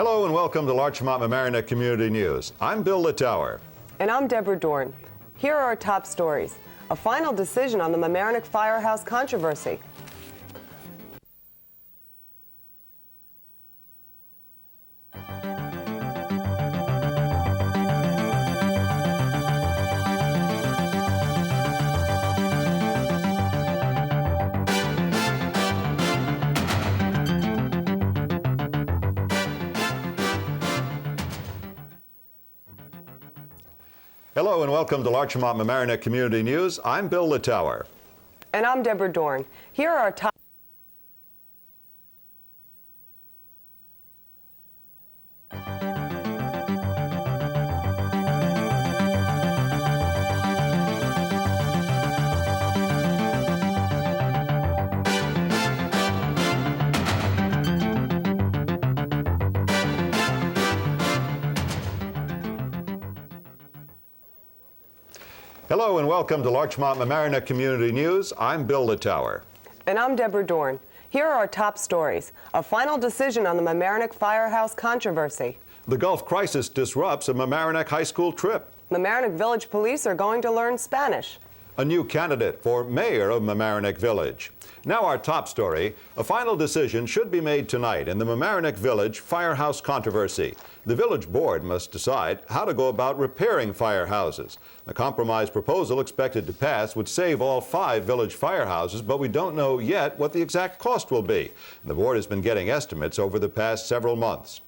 Hello and welcome to Larchmont Mamaroneck Community News. I'm Bill Littauer. And I'm Deborah Doern. Here are our top stories. A final decision on the Mamaroneck Firehouse controversy. Hello and welcome to Larchmont Mamaroneck Community News. I'm Bill Littauer. And I'm Deborah Doern. Here are our top. Hello and welcome to Larchmont Mamaroneck Community News. I'm Bill Littauer. And I'm Deborah Doern. Here are our top stories. A final decision on the Mamaroneck Firehouse controversy. The Gulf crisis disrupts a Mamaroneck high school trip. Mamaroneck Village Police are going to learn Spanish. A new candidate for mayor of Mamaroneck Village. Now our top story. A final decision should be made tonight in the Mamaroneck Village Firehouse controversy. The village board must decide how to go about repairing firehouses. The compromise proposal expected to pass would save all 5 village firehouses, but we don't know yet what the exact cost will be. The board has been getting estimates over the past several months.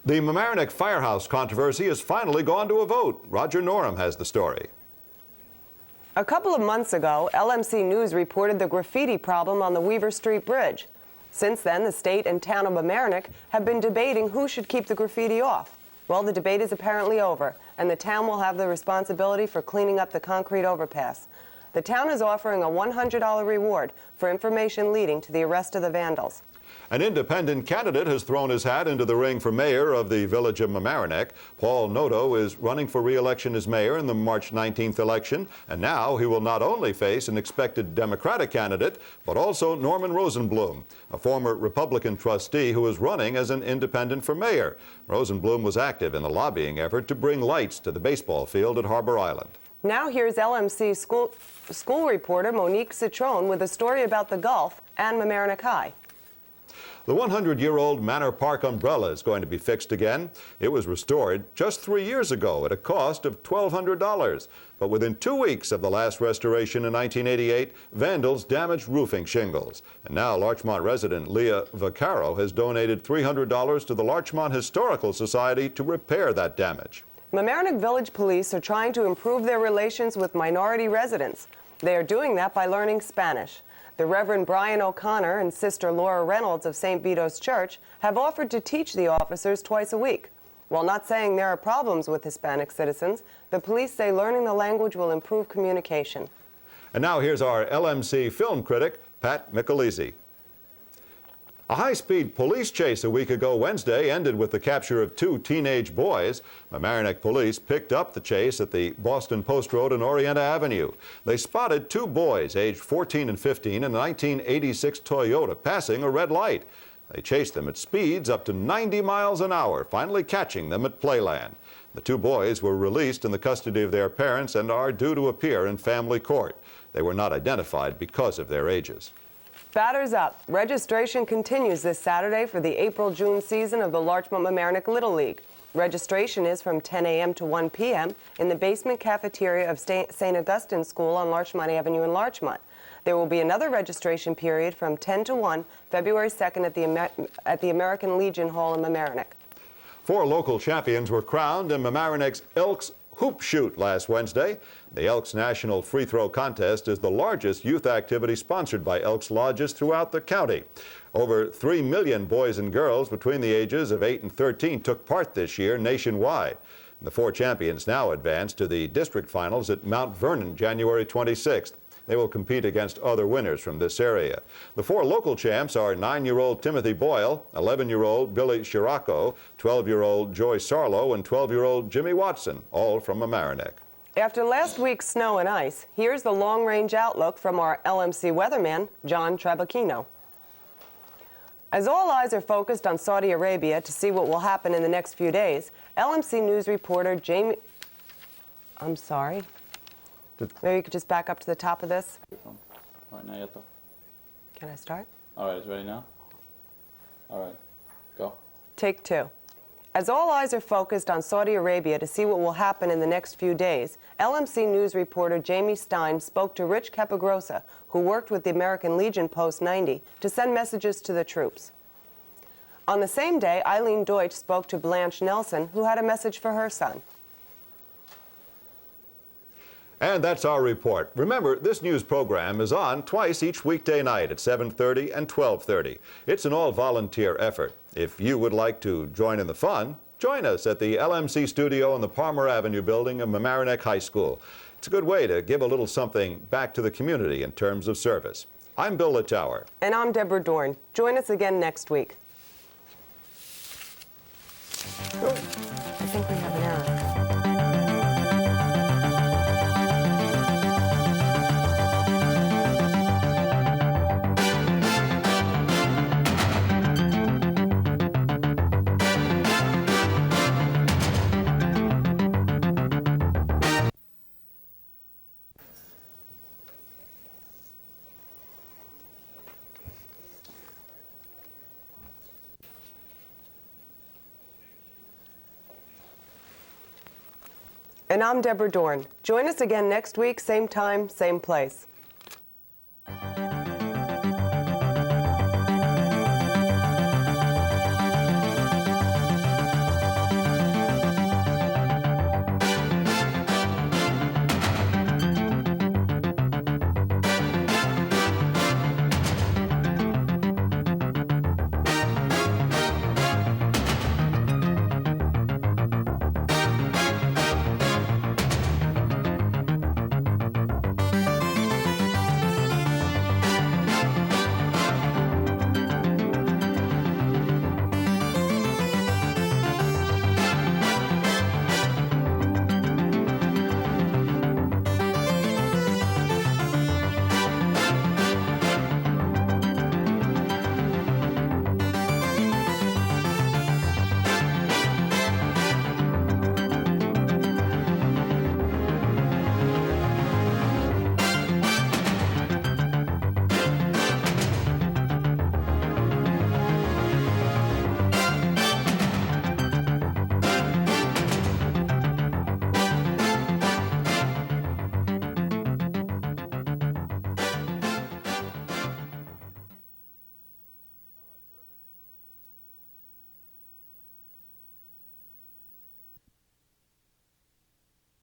The Mamaroneck Firehouse controversy has finally gone to a vote. Roger Norum has the story. A couple of months ago, LMC News reported the graffiti problem on the Weaver Street Bridge. Since then, the state and town of Mamaroneck have been debating who should keep the graffiti off. Well, the debate is apparently over, and the town will have the responsibility for cleaning up the concrete overpass. The town is offering a $100 reward for information leading to the arrest of the vandals. An independent candidate has thrown his hat into the ring for mayor of the village of Mamaroneck. Paul Noto is running for re-election as mayor in the March 19th election, and now he will not only face an expected Democratic candidate, but also Norman Rosenblum, a former Republican trustee who is running as an independent for mayor. Rosenblum was active in the lobbying effort to bring lights to the baseball field at Harbor Island. Now here's LMC school reporter Monique Citron with a story about the Gulf and Mamaroneck High. The 100-year-old Manor Park umbrella is going to be fixed again. It was restored just 3 years ago at a cost of $1,200. But within 2 weeks of the last restoration in 1988, vandals damaged roofing shingles. And now Larchmont resident Leah Vaccaro has donated $300 to the Larchmont Historical Society to repair that damage. Mamaroneck Village Police are trying to improve their relations with minority residents. They are doing that by learning Spanish. The Reverend Brian O'Connor and Sister Laura Reynolds of St. Vito's Church have offered to teach the officers twice a week. While not saying there are problems with Hispanic citizens, the police say learning the language will improve communication. And now here's our LMC film critic, Pat Micalizzi. A high-speed police chase a week ago Wednesday ended with the capture of 2 teenage boys. Mamaroneck police picked up the chase at the Boston Post Road and Orienta Avenue. They spotted 2 boys aged 14 and 15 in a 1986 Toyota passing a red light. They chased them at speeds up to 90 miles an hour, finally catching them at Playland. The 2 boys were released in the custody of their parents and are due to appear in family court. They were not identified because of their ages. Batters up. Registration continues this Saturday for the April-June season of the Larchmont Mamaroneck Little League. Registration is from 10 a.m. to 1 p.m. in the basement cafeteria of St. Augustine School on Larchmont Avenue in Larchmont. There will be another registration period from 10 to 1, February 2nd at the American Legion Hall in Mamaroneck. 4 local champions were crowned in Mamaroneck's Elks Hoop Shoot last Wednesday. The Elks National Free Throw Contest is the largest youth activity sponsored by Elks Lodges throughout the county. Over 3 million boys and girls between the ages of 8 and 13 took part this year nationwide. The 4 champions now advance to the district finals at Mount Vernon, January 26th. They will compete against other winners from this area. The 4 local champs are 9-year-old Timothy Boyle, 11-year-old Billy Scirocco, 12-year-old Joy Sarlo, and 12-year-old Jimmy Watson, all from Mamaroneck. After last week's snow and ice, here's the long-range outlook from our LMC weatherman, John Trabakino. As all eyes are focused on Saudi Arabia to see what will happen in the next few days, LMC News reporter Jamie... I'm sorry. Maybe you could just back up to the top of this. All right, now you have to. Can I start? All right, it's ready now? All right, go. Take two. As all eyes are focused on Saudi Arabia to see what will happen in the next few days, LMC News reporter Jamie Stein spoke to Rich Capagrosa, who worked with the American Legion Post 90 to send messages to the troops. On the same day, Eileen Deutsch spoke to Blanche Nelson, who had a message for her son. And that's our report. Remember, this news program is on twice each weekday night at 7:30 and 12:30. It's an all-volunteer effort. If you would like to join in the fun, join us at the LMC studio in the Palmer Avenue building of Mamaroneck High School. It's a good way to give a little something back to the community in terms of service. I'm Bill Littauer. And I'm Deborah Doern. Join us again next week. Good. I think we have an error. And I'm Deborah Doern. Join us again next week, same time, same place.